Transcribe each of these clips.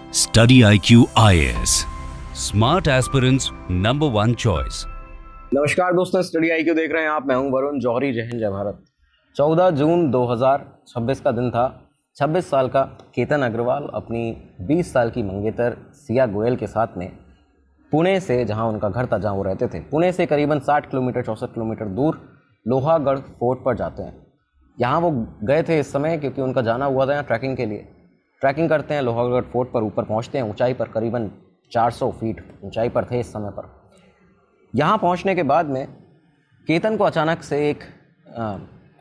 Study IQ IAS. Smart aspirants number one choice. नमस्कार दोस्तों, study IQ देख रहे हैं आप। मैं हूं वरुण जौहरी। जय हिंद जय भारत। 14 जून 2026 का दिन था। 26 साल का केतन अग्रवाल अपनी 20 साल की मंगेतर सिया गोयल के साथ में पुणे से, जहां उनका घर था, जहां वो रहते थे, पुणे से करीबन 60 किलोमीटर 64 किलोमीटर दूर लोहागढ़ फोर्ट पर जाते हैं। यहाँ वो गए थे इस समय क्योंकि उनका जाना हुआ था यहाँ ट्रैकिंग के लिए। ट्रैकिंग करते हैं, लोहागढ़ फोर्ट पर ऊपर पहुँचते हैं। ऊंचाई पर करीबन 400 फीट ऊंचाई पर थे इस समय पर। यहाँ पहुँचने के बाद में केतन को अचानक से एक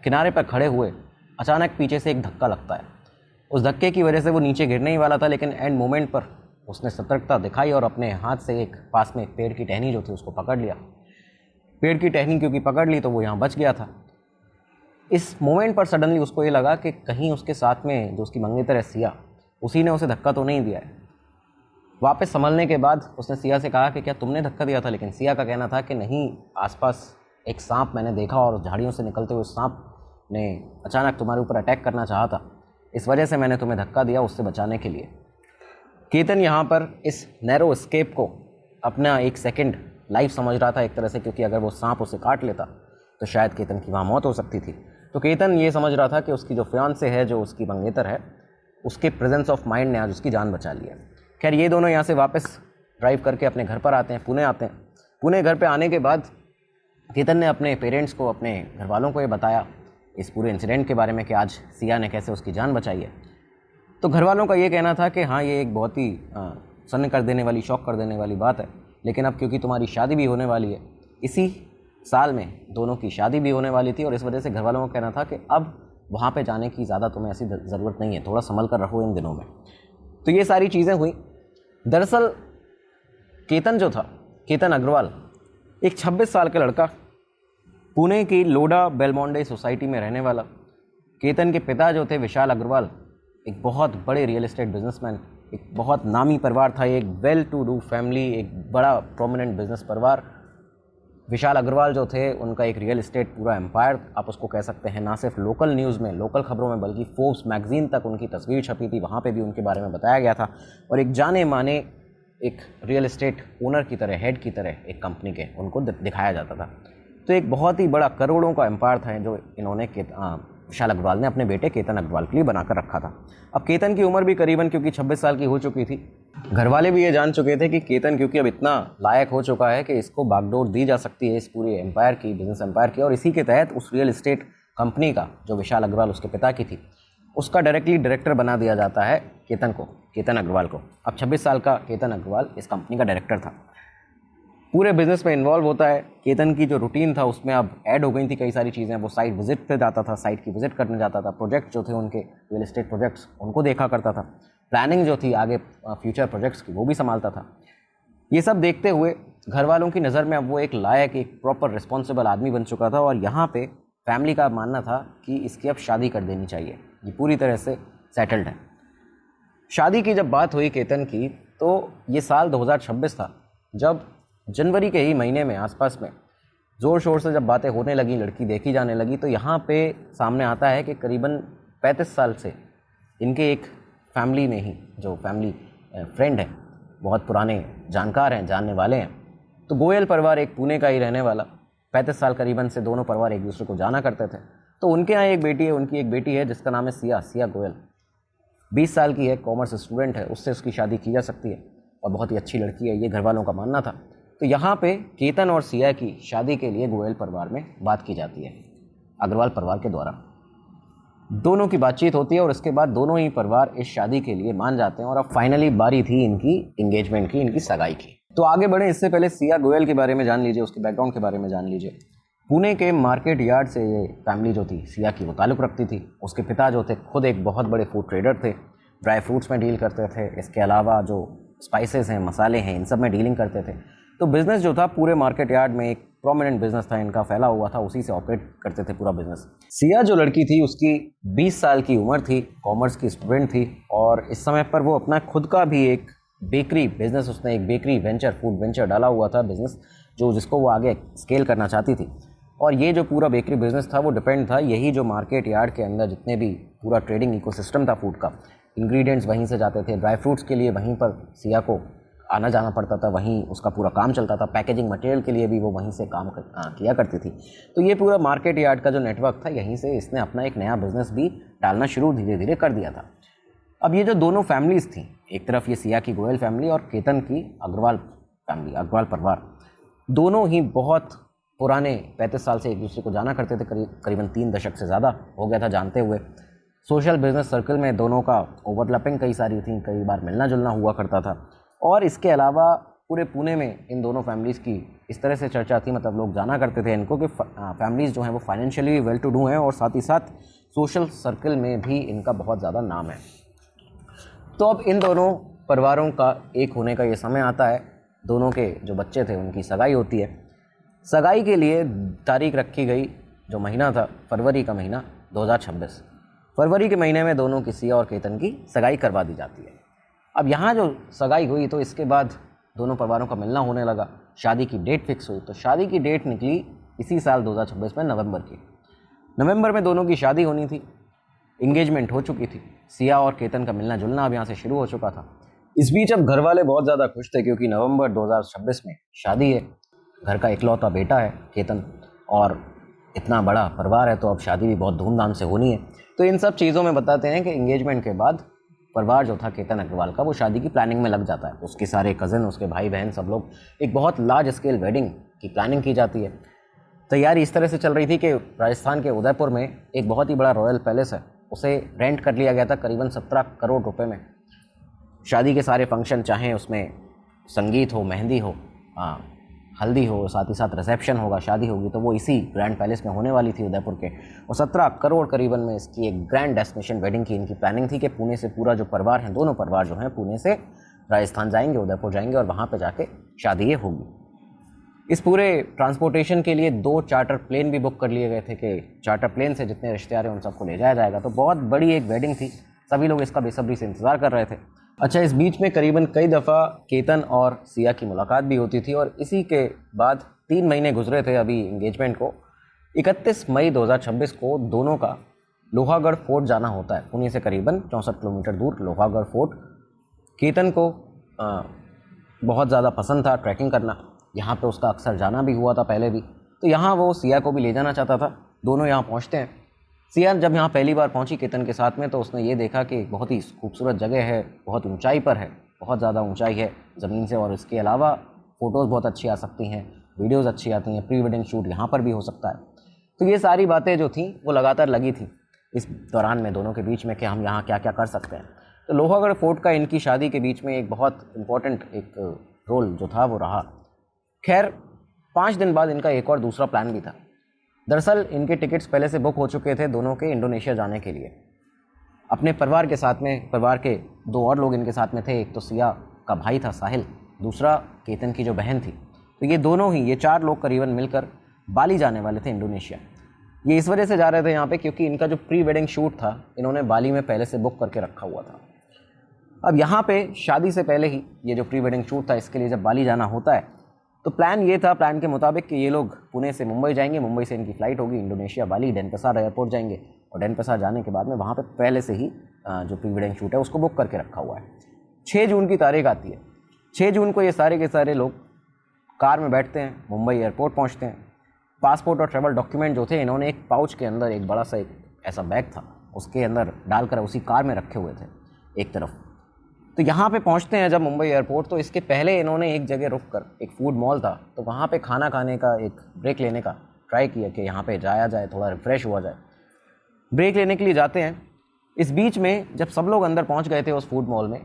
किनारे पर खड़े हुए अचानक पीछे से एक धक्का लगता है। उस धक्के की वजह से वो नीचे गिरने ही वाला था, लेकिन एंड मोमेंट पर उसने सतर्कता दिखाई और अपने हाथ से एक पास में पेड़ की टहनी जो थी उसको पकड़ लिया। पेड़ की टहनी क्योंकि पकड़ ली तो वो यहाँ बच गया था। इस मोमेंट पर सडनली उसको ये लगा कि कहीं उसके साथ में जो उसकी मंगेतर है सिया, उसी ने उसे धक्का तो नहीं दिया है। वापस संभलने के बाद उसने सिया से कहा कि क्या तुमने धक्का दिया था, लेकिन सिया का कहना था कि नहीं, आसपास एक सांप मैंने देखा और झाड़ियों से निकलते हुए सांप ने अचानक तुम्हारे ऊपर अटैक करना चाहा था, इस वजह से मैंने तुम्हें धक्का दिया उससे बचाने के लिए। केतन यहाँ पर इस नैरो एस्केप को अपना एक सेकंड लाइफ समझ रहा था एक तरह से, क्योंकि अगर वो सांप उसे काट लेता तो शायद केतन की वहाँ मौत हो सकती थी। तो केतन ये समझ रहा था कि उसकी जो फियांसे है, जो उसकी मंगेतर है, उसके प्रेजेंस ऑफ माइंड ने आज उसकी जान बचा ली है। खैर, ये दोनों यहाँ से वापस ड्राइव करके अपने घर पर आते हैं, पुणे आते हैं। पुणे घर पे आने के बाद केतन ने अपने पेरेंट्स को, अपने घर वालों को ये बताया इस पूरे इंसिडेंट के बारे में कि आज सिया ने कैसे उसकी जान बचाई है। तो घर वालों का ये कहना था कि हाँ, ये एक बहुत ही सन्न कर देने वाली, शॉक कर देने वाली बात है, लेकिन अब क्योंकि तुम्हारी शादी भी होने वाली है, इसी साल में दोनों की शादी भी होने वाली थी, और इस वजह से घर वालों का कहना था कि अब वहाँ पे जाने की ज़्यादा तुम्हें ऐसी ज़रूरत नहीं है, थोड़ा संभल कर रखो इन दिनों में। तो ये सारी चीज़ें हुई। दरअसल केतन जो था, केतन अग्रवाल, एक 26 साल का लड़का, पुणे की लोडा बेलमोंडे सोसाइटी में रहने वाला। केतन के पिता जो थे विशाल अग्रवाल, एक बहुत बड़े रियल एस्टेट बिजनेसमैन, एक बहुत नामी परिवार था, एक वेल टू डू फैमिली, एक बड़ा प्रोमिनेंट बिजनेस परिवार। विशाल अग्रवाल जो थे, उनका एक रियल एस्टेट पूरा एम्पायर आप उसको कह सकते हैं। ना सिर्फ लोकल न्यूज़ में, लोकल खबरों में, बल्कि फोर्ब्स मैगजीन तक उनकी तस्वीर छपी थी, वहाँ पे भी उनके बारे में बताया गया था। और एक जाने माने एक रियल एस्टेट ओनर की तरह, हेड की तरह एक कंपनी के उनको दिखाया जाता था। तो एक बहुत ही बड़ा करोड़ों का एम्पायर था जो इन्होंने विशाल अग्रवाल ने अपने बेटे केतन अग्रवाल के लिए बनाकर रखा था। अब केतन की उम्र भी करीबन, क्योंकि 26 साल की हो चुकी थी, घर वाले भी ये जान चुके थे कि केतन क्योंकि अब इतना लायक हो चुका है कि इसको बागडोर दी जा सकती है इस पूरे एम्पायर की, बिजनेस एम्पायर की। और इसी के तहत उस रियल एस्टेट कंपनी का, जो विशाल अग्रवाल उसके पिता की थी, उसका डायरेक्टली डायरेक्टर बना दिया जाता है केतन को, केतन अग्रवाल को। अब 26 साल का केतन अग्रवाल इस कंपनी का डायरेक्टर था, पूरे बिजनेस में इन्वॉल्व होता है। केतन की जो रूटीन था उसमें अब ऐड हो गई थी कई सारी चीज़ें। वो साइट विजिट पे जाता था, साइट की विजिट करने जाता था, प्रोजेक्ट जो थे उनके रियल एस्टेट प्रोजेक्ट्स उनको देखा करता था, प्लानिंग जो थी आगे फ्यूचर प्रोजेक्ट्स की वो भी संभालता था। ये सब देखते हुए घर वालों की नज़र में अब वो एक लायक, एक प्रॉपर रिस्पॉन्सिबल आदमी बन चुका था। और यहाँ पे फैमिली का मानना था कि इसकी अब शादी कर देनी चाहिए, ये पूरी तरह से सेटल्ड है। शादी की जब बात हुई केतन की, तो ये साल 2026 था, जब जनवरी के ही महीने में आसपास में ज़ोर शोर से जब बातें होने लगी, लड़की देखी जाने लगी, तो यहाँ पे सामने आता है कि करीबन 35 साल से इनके एक फैमिली में ही, जो फैमिली फ्रेंड है, बहुत पुराने जानकार हैं, जानने वाले हैं, तो गोयल परिवार, एक पुणे का ही रहने वाला, 35 साल करीबन से दोनों परिवार एक दूसरे को जाना करते थे। तो उनके यहाँ एक बेटी है, उनकी एक बेटी है जिसका नाम है सिया, सिया गोयल, 20 साल की है, कॉमर्स स्टूडेंट है, उससे उसकी शादी की जा सकती है और बहुत ही अच्छी लड़की है, ये घर वालों का मानना था। तो यहाँ पे केतन और सिया की शादी के लिए गोयल परिवार में बात की जाती है, अग्रवाल परिवार के द्वारा। दोनों की बातचीत होती है और उसके बाद दोनों ही परिवार इस शादी के लिए मान जाते हैं। और अब फाइनली बारी थी इनकी एंगेजमेंट की, इनकी सगाई की। तो आगे बढ़े इससे पहले सिया गोयल के बारे में जान लीजिए, उसके बैकग्राउंड के बारे में जान लीजिए। पुणे के मार्केट यार्ड से ये फैमिली जो थी सिया की, वो ताल्लुक़ रखती थी। उसके पिता जो थे खुद एक बहुत बड़े फूड ट्रेडर थे, ड्राई फ्रूट्स में डील करते थे, इसके अलावा जो स्पाइसेस हैं, मसाले हैं, इन सब में डीलिंग करते थे। तो बिज़नेस जो था पूरे मार्केट यार्ड में एक प्रोमिनेंट बिजनेस था इनका, फैला हुआ था, उसी से ऑपरेट करते थे पूरा बिजनेस। सिया जो लड़की थी उसकी 20 साल की उम्र थी, कॉमर्स की स्टूडेंट थी, और इस समय पर वो अपना खुद का भी एक बेकरी बिजनेस, उसने एक बेकरी वेंचर, फूड वेंचर डाला हुआ था बिजनेस, जिसको वो आगे स्केल करना चाहती थी। और ये जो पूरा बेकरी बिजनेस था वो डिपेंड था यही जो मार्केट यार्ड के अंदर जितने भी पूरा ट्रेडिंग इकोसिस्टम था फूड का, इंग्रेडिएंट्स वहीं से जाते थे, ड्राई फ्रूट्स के लिए वहीं पर सिया को आना जाना पड़ता था, वहीं उसका पूरा काम चलता था, पैकेजिंग मटेरियल के लिए भी वो वहीं से काम किया करती थी। तो ये पूरा मार्केट यार्ड का जो नेटवर्क था, यहीं से इसने अपना एक नया बिजनेस भी डालना शुरू धीरे धीरे कर दिया था। अब ये जो दोनों फैमिलीज़ थी, एक तरफ ये सिया की गोयल फैमिली और केतन की अग्रवाल फैमिली, अग्रवाल परिवार, दोनों ही बहुत पुराने 35 साल से एक दूसरे को जाना करते थे, करीबन 3 दशक से ज़्यादा हो गया था जानते हुए। सोशल बिजनेस सर्कल में दोनों का ओवरलैपिंग कई सारी थी, कई बार मिलना जुलना हुआ करता था। और इसके अलावा पूरे पुणे में इन दोनों फैमिलीज़ की इस तरह से चर्चा थी, मतलब लोग जाना करते थे इनको कि फैमिलीज़ जो हैं वो फाइनेंशियली वेल टू डू हैं और साथ ही साथ सोशल सर्कल में भी इनका बहुत ज़्यादा नाम है। तो अब इन दोनों परिवारों का एक होने का ये समय आता है, दोनों के जो बच्चे थे उनकी सगाई होती है। सगाई के लिए तारीख रखी गई, जो महीना था फरवरी का महीना 2026। फरवरी के महीने में दोनों की सिया और केतन की सगाई करवा दी जाती है। अब यहाँ जो सगाई हुई तो इसके बाद दोनों परिवारों का मिलना होने लगा, शादी की डेट फिक्स हुई। तो शादी की डेट निकली इसी साल 2026 में नवंबर की। नवंबर में दोनों की शादी होनी थी, इंगेजमेंट हो चुकी थी, सिया और केतन का मिलना जुलना अब यहाँ से शुरू हो चुका था। इस बीच अब घर वाले बहुत ज़्यादा खुश थे क्योंकि नवंबर 2026 में शादी है, घर का इकलौता बेटा है केतन और इतना बड़ा परिवार है, तो अब शादी भी बहुत धूमधाम से होनी है। तो इन सब चीज़ों में बताते हैं कि इंगेजमेंट के बाद परिवार जो था केतन अग्रवाल का, वो शादी की प्लानिंग में लग जाता है। उसके सारे कज़न, उसके भाई बहन, सब लोग, एक बहुत लार्ज स्केल वेडिंग की प्लानिंग की जाती है। तैयारी इस तरह से चल रही थी कि राजस्थान के उदयपुर में एक बहुत ही बड़ा रॉयल पैलेस है, उसे रेंट कर लिया गया था करीबन 17 करोड़ रुपए में। शादी के सारे फंक्शन, चाहे उसमें संगीत हो, मेहंदी हो, हल्दी हो, साथ ही साथ रिसेप्शन होगा, शादी होगी, तो वो इसी ग्रैंड पैलेस में होने वाली थी उदयपुर के। और 17 करोड़ करीबन में इसकी एक ग्रैंड डेस्टिनेशन वेडिंग की इनकी प्लानिंग थी कि पुणे से पूरा जो परिवार है, दोनों परिवार जो हैं पुणे से राजस्थान जाएंगे, उदयपुर जाएंगे और वहाँ पर जाके शादी होगी। इस पूरे ट्रांसपोर्टेशन के लिए 2 चार्टर प्लेन भी बुक कर लिए गए थे कि चार्टर प्लेन से जितने रिश्तेदार हैं उन सबको ले जाया जाएगा। तो बहुत बड़ी एक वेडिंग थी, सभी लोग इसका बेसब्री से इंतज़ार कर रहे थे। अच्छा, इस बीच में करीबन कई दफ़ा केतन और सिया की मुलाकात भी होती थी और इसी के बाद 3 महीने गुजरे थे अभी इंगेजमेंट को। 31 मई 2026 को दोनों का लोहागढ़ फोर्ट जाना होता है, पुणे से करीबन 64 किलोमीटर दूर लोहागढ़ फोर्ट। केतन को बहुत ज़्यादा पसंद था ट्रैकिंग करना, यहाँ पे उसका अक्सर जाना भी हुआ था पहले भी, तो यहाँ वो सिया को भी ले जाना चाहता था। दोनों यहाँ पहुँचते हैं। सिया जब यहाँ पहली बार पहुँची केतन के साथ में, तो उसने ये देखा कि बहुत ही खूबसूरत जगह है, बहुत ऊंचाई पर है, बहुत ज़्यादा ऊंचाई है ज़मीन से, और इसके अलावा फ़ोटोज़ बहुत अच्छी आ सकती हैं, वीडियोज़ अच्छी आती हैं, प्री वेडिंग शूट यहाँ पर भी हो सकता है। तो ये सारी बातें जो थी वो लगातार लगी थी इस दौरान में दोनों के बीच में कि हम यहाँ क्या क्या कर सकते हैं। तो लोहागढ़ फोर्ट का इनकी शादी के बीच में एक बहुत इम्पोर्टेंट एक रोल जो था वो रहा। खैर 5 दिन बाद इनका एक और दूसरा प्लान भी था। दरअसल इनके टिकट्स पहले से बुक हो चुके थे दोनों के इंडोनेशिया जाने के लिए, अपने परिवार के साथ में। परिवार के 2 और लोग इनके साथ में थे, एक तो सिया का भाई था साहिल, दूसरा केतन की जो बहन थी। तो ये दोनों ही, ये 4 लोग करीबन मिलकर बाली जाने वाले थे इंडोनेशिया। ये इस वजह से जा रहे थे यहाँ पे क्योंकि इनका जो प्री वेडिंग शूट था इन्होंने बाली में पहले से बुक करके रखा हुआ था। अब यहाँ पे शादी से पहले ही ये जो प्री वेडिंग शूट था, इसके लिए जब बाली जाना होता है तो प्लान ये था, प्लान के मुताबिक कि ये लोग पुणे से मुंबई जाएंगे, मुंबई से इनकी फ़्लाइट होगी इंडोनेशिया बाली, डेनपसार एयरपोर्ट जाएंगे और डेनपसार जाने के बाद में वहाँ पे पहले से ही जो प्री वेडिंग शूट है उसको बुक करके रखा हुआ है। 6 जून की तारीख आती है। 6 जून को ये सारे के सारे लोग कार में बैठते हैं, मुंबई एयरपोर्ट पहुँचते हैं। पासपोर्ट और ट्रैवल डॉक्यूमेंट जो थे इन्होंने एक पाउच के अंदर, एक बड़ा सा एक ऐसा बैग था उसके अंदर डालकर उसी कार में रखे हुए थे एक तरफ। तो यहाँ पे पहुँचते हैं जब मुंबई एयरपोर्ट, तो इसके पहले इन्होंने एक जगह रुक कर, एक फूड मॉल था तो वहाँ पे खाना खाने का, एक ब्रेक लेने का ट्राई किया कि यहाँ पे जाया जाए, थोड़ा रिफ़्रेश हुआ जाए। ब्रेक लेने के लिए जाते हैं। इस बीच में जब सब लोग अंदर पहुँच गए थे उस फूड मॉल में,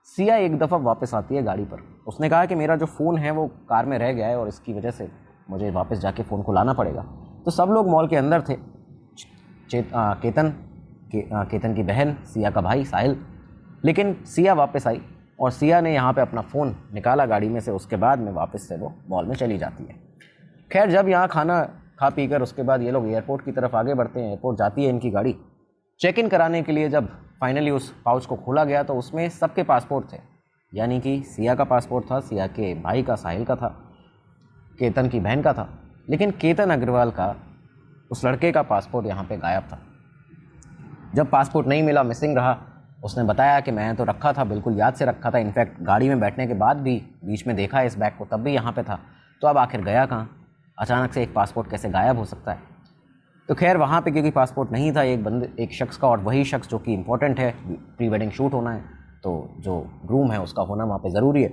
सिया एक दफ़ा वापस आती है गाड़ी पर। उसने कहा कि मेरा जो फ़ोन है वो कार में रह गया है और इसकी वजह से मुझे वापस जाके फ़ोन को लाना पड़ेगा। तो सब लोग मॉल के अंदर थे, केतन की बहन, सिया का भाई साहिल। लेकिन सिया वापस आई और सिया ने यहाँ पे अपना फ़ोन निकाला गाड़ी में से, उसके बाद में वापस से वो मॉल में चली जाती है। खैर जब यहाँ खाना खा पी कर उसके बाद ये लोग एयरपोर्ट की तरफ आगे बढ़ते हैं, एयरपोर्ट जाती है इनकी गाड़ी। चेक इन कराने के लिए जब फाइनली उस पाउच को खोला गया तो उसमें सबके पासपोर्ट थे, यानी कि सिया का पासपोर्ट था, सिया के भाई का साहिल का था, केतन की बहन का था, लेकिन केतन अग्रवाल का, उस लड़के का पासपोर्ट यहाँ पे गायब था। जब पासपोर्ट नहीं मिला, मिसिंग रहा, उसने बताया कि मैं तो रखा था, बिल्कुल याद से रखा था, इनफैक्ट गाड़ी में बैठने के बाद भी बीच में देखा इस बैग को, तब भी यहाँ पे था। तो अब आखिर गया कहाँ? अचानक से एक पासपोर्ट कैसे गायब हो सकता है? तो खैर वहाँ पे क्योंकि पासपोर्ट नहीं था एक शख्स का, और वही शख्स जो कि इम्पोर्टेंट है, प्री वेडिंग शूट होना है, तो जो ग्रूम है उसका होना वहाँ पे ज़रूरी है।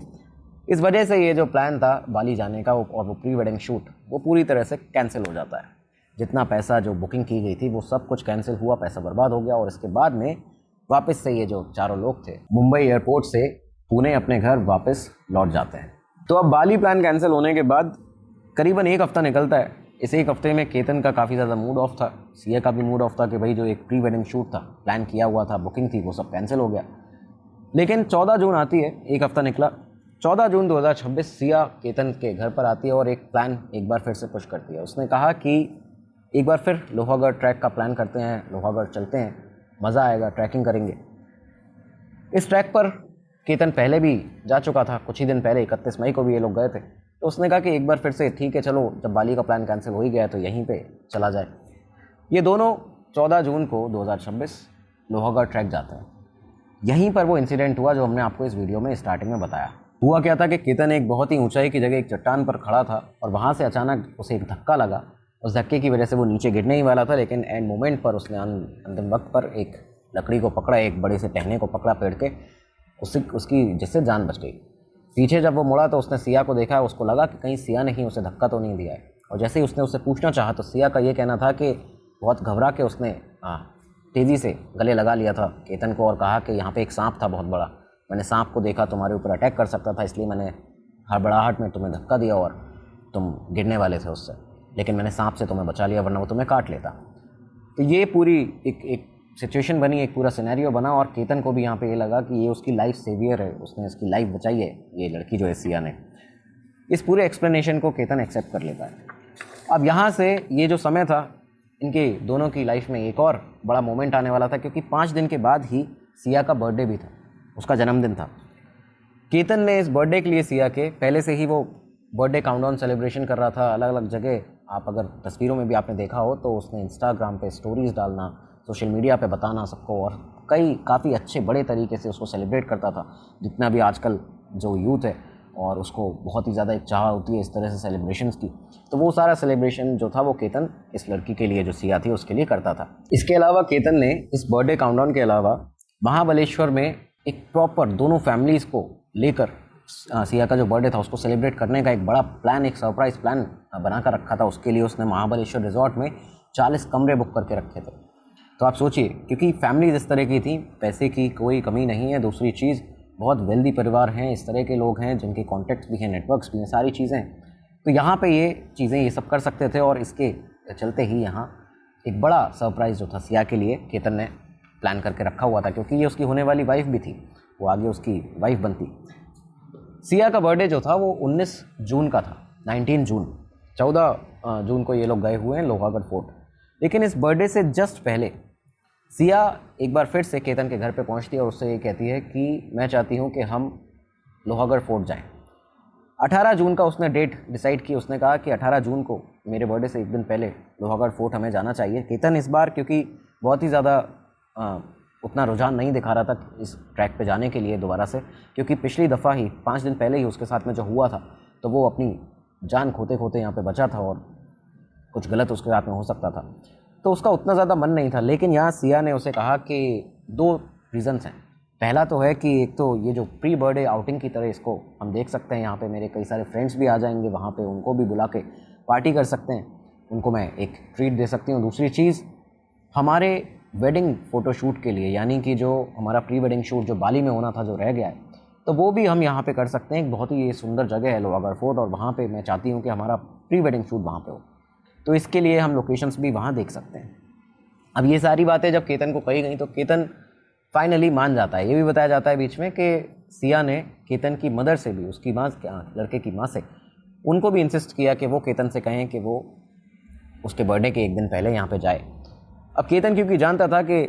इस वजह से ये जो प्लान था बाली जाने का और वो प्री वेडिंग शूट, वो पूरी तरह से कैंसिल हो जाता है। जितना पैसा जो बुकिंग की गई थी वो सब कुछ कैंसिल हुआ, पैसा बर्बाद हो गया। और इसके बाद में वापस से ये जो चारों लोग थे मुंबई एयरपोर्ट से पुणे अपने घर वापस लौट जाते हैं। तो अब बाली प्लान कैंसिल होने के बाद करीबन एक हफ़्ता निकलता है। इस एक हफ़्ते में केतन का काफ़ी ज़्यादा मूड ऑफ था, सिया का भी मूड ऑफ था कि भाई जो एक प्री वेडिंग शूट था, प्लान किया हुआ था, बुकिंग थी, वो सब कैंसिल हो गया। लेकिन 14 जून आती है, एक हफ़्ता निकला। 14 जून 2026 सिया केतन के घर पर आती है और एक प्लान एक बार फिर से पुश करती है। उसने कहा कि एक बार फिर लोहागढ़ ट्रैक का प्लान करते हैं, लोहागढ़ चलते हैं, मज़ा आएगा, ट्रैकिंग करेंगे। इस ट्रैक पर केतन पहले भी जा चुका था, कुछ ही दिन पहले 31 मई को भी ये लोग गए थे। तो उसने कहा कि एक बार फिर से ठीक है, चलो जब बाली का प्लान कैंसिल हो ही गया तो यहीं पे चला जाए। ये दोनों 14 जून को 2026 लोहागढ़ ट्रैक जाते हैं। यहीं पर वो इंसिडेंट हुआ जो हमने आपको इस वीडियो में स्टार्टिंग में बताया। हुआ क्या था कि केतन एक बहुत ही ऊंचाई की जगह एक चट्टान पर खड़ा था और वहाँ से अचानक उसे एक धक्का लगा। उस धक्के की वजह से वो नीचे गिरने ही वाला था, लेकिन एंड मोमेंट पर उसने अंतिम वक्त पर एक लकड़ी को पकड़ा, एक बड़े से टहने को पकड़ा पेड़ के, उसकी जिससे जान बच गई। पीछे जब वो मुड़ा तो उसने सिया को देखा, उसको लगा कि कहीं सिया ने ही उसे धक्का तो नहीं दिया है। और जैसे ही उसने उससे पूछना चाहा तो सिया का ये कहना था कि बहुत घबरा के उसने तेज़ी से गले लगा लिया था केतन को और कहा कि यहाँ पे एक सांप था बहुत बड़ा, मैंने सांप को देखा, तुम्हारे ऊपर अटैक कर सकता था, इसलिए मैंने हड़बड़ाहट में तुम्हें धक्का दिया और तुम गिरने वाले थे उससे, लेकिन मैंने सांप से तुम्हें बचा लिया, वरना वो तुम्हें काट लेता। तो ये पूरी एक सिचुएशन बनी, एक पूरा सिनेरियो बना और केतन को भी यहाँ पे ये लगा कि ये उसकी लाइफ सेवियर है, उसने इसकी लाइफ बचाई है, ये लड़की जो है सिया ने। इस पूरे एक्सप्लेनेशन को केतन एक्सेप्ट कर लेता है। अब यहाँ से ये जो समय था, इनके दोनों की लाइफ में एक और बड़ा मोमेंट आने वाला था, क्योंकि 5 दिन के बाद ही सिया का बर्थडे भी था, उसका जन्मदिन था। केतन ने इस बर्थडे के लिए सिया के पहले से ही वो बर्थडे काउंटडाउन सेलिब्रेशन कर रहा था अलग अलग जगह। आप अगर तस्वीरों में भी आपने देखा हो तो उसने इंस्टाग्राम पे स्टोरीज़ डालना, सोशल मीडिया पे बताना सबको, और काफ़ी अच्छे बड़े तरीके से उसको सेलिब्रेट करता था। जितना भी आजकल जो यूथ है और उसको बहुत ही ज़्यादा एक चाह होती है इस तरह से सेलिब्रेशंस की, तो वो सारा सेलिब्रेशन जो था वो केतन इस लड़की के लिए जो सिया थी उसके लिए करता था। इसके अलावा केतन ने इस बर्थडे काउंटडाउन के अलावा महाबलेश्वर में एक प्रॉपर दोनों फैमिलीज़ को लेकर सिया का जो बर्थडे था उसको सेलिब्रेट करने का एक बड़ा प्लान, एक सरप्राइज़ प्लान बना कर रखा था। उसके लिए उसने महाबलेश्वर रिजॉर्ट में 40 कमरे बुक करके रखे थे। तो आप सोचिए, क्योंकि फैमिलीज इस तरह की थी, पैसे की कोई कमी नहीं है, दूसरी चीज़ बहुत वेल्दी परिवार हैं, इस तरह के लोग हैं जिनके कॉन्टैक्ट्स भी हैं, नेटवर्क्स भी हैं, सारी चीज़ें। तो यहाँ पे ये चीज़ें ये सब कर सकते थे और इसके चलते ही यहाँ एक बड़ा सरप्राइज़ जो था सिया के लिए केतन ने प्लान करके रखा हुआ था, क्योंकि ये उसकी होने वाली वाइफ भी थी, वो आगे उसकी वाइफ बनती। सिया का बर्थडे जो था वो 19 जून का था, 19 जून। 14 जून को ये लोग गए हुए हैं लोहागढ़ फोर्ट। लेकिन इस बर्थडे से जस्ट पहले सिया एक बार फिर से केतन के घर पे पहुंचती है और उससे ये कहती है कि मैं चाहती हूं कि हम लोहागढ़ फोर्ट जाएं। 18 जून का उसने डेट डिसाइड की। उसने कहा कि 18 जून को मेरे बर्थडे से एक दिन पहले लोहागढ़ फोर्ट हमें जाना चाहिए। केतन इस बार क्योंकि बहुत ही ज़्यादा उतना रुझान नहीं दिखा रहा था इस ट्रैक पे जाने के लिए दोबारा से, क्योंकि पिछली दफ़ा ही 5 दिन पहले ही उसके साथ में जो हुआ था तो वो अपनी जान खोते खोते यहाँ पे बचा था और कुछ गलत उसके साथ में हो सकता था, तो उसका उतना ज़्यादा मन नहीं था। लेकिन यहाँ सिया ने उसे कहा कि 2 रीज़न्स हैं। पहला तो है कि एक तो ये जो प्री बर्थडे आउटिंग की तरह इसको हम देख सकते हैं, यहाँ पे मेरे कई सारे फ्रेंड्स भी आ जाएंगे, वहाँ पे उनको भी बुला के पार्टी कर सकते हैं, उनको मैं एक ट्रीट दे सकती हूँ। दूसरी चीज़, हमारे वेडिंग फ़ोटोशूट के लिए, यानी कि जो हमारा प्री वेडिंग शूट जो बाली में होना था जो रह गया है, तो वो भी हम यहाँ पे कर सकते हैं। एक बहुत ही सुंदर जगह है लोहागढ़ फोर्ट और वहाँ पे मैं चाहती हूँ कि हमारा प्री वेडिंग शूट वहाँ पे हो, तो इसके लिए हम लोकेशंस भी वहाँ देख सकते हैं। अब ये सारी बातें जब केतन को कही गई तो केतन फाइनली मान जाता है। ये भी बताया जाता है बीच में कि सिया ने केतन की मदर से भी, उसकी माँ, लड़के की माँ से, उनको भी इंसिस्ट किया कि वो केतन से कहें कि वो उसके बर्थडे के एक दिन पहले यहाँ पे जाए। अब केतन क्योंकि जानता था कि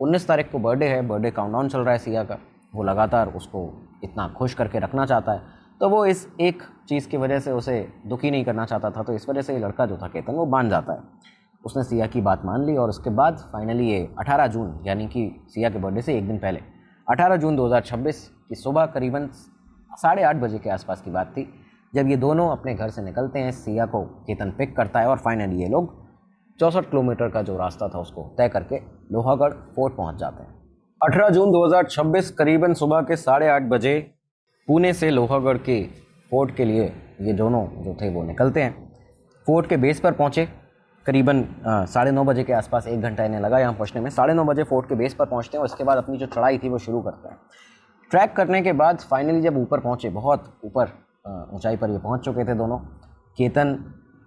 19 तारीख को बर्थडे है, बर्थडे काउंटडाउन चल रहा है सिया का, वो लगातार उसको इतना खुश करके रखना चाहता है, तो वो इस एक चीज़ की वजह से उसे दुखी नहीं करना चाहता था। तो इस वजह से ये लड़का जो था केतन, वो मान जाता है। उसने सिया की बात मान ली और उसके बाद फाइनली ये 18 जून यानी कि सिया के बर्थडे से एक दिन पहले 18 जून 2026 की सुबह करीबन 8:30 बजे के आसपास की बात थी, जब ये दोनों अपने घर से निकलते हैं। सिया को केतन पिक करता है और फाइनली ये लोग 64 किलोमीटर का जो रास्ता था उसको तय करके लोहागढ़ फोर्ट पहुंच जाते हैं। 18 जून 2026 करीबन सुबह के 8:30 बजे पुणे से लोहागढ़ के फोर्ट के लिए ये दोनों जो थे वो निकलते हैं। फोर्ट के बेस पर पहुँचे करीबन 9:30 बजे के आसपास, 1 घंटा इन्हें लगा यहाँ पहुँचने में। 9:30 बजे फोर्ट के बेस पर पहुँचते हैं और उसके बाद अपनी जो चढ़ाई थी वो शुरू करते हैं। ट्रैक करने के बाद फाइनली जब ऊपर पहुँचे, बहुत ऊपर ऊंचाई पर ये पहुँच चुके थे दोनों। केतन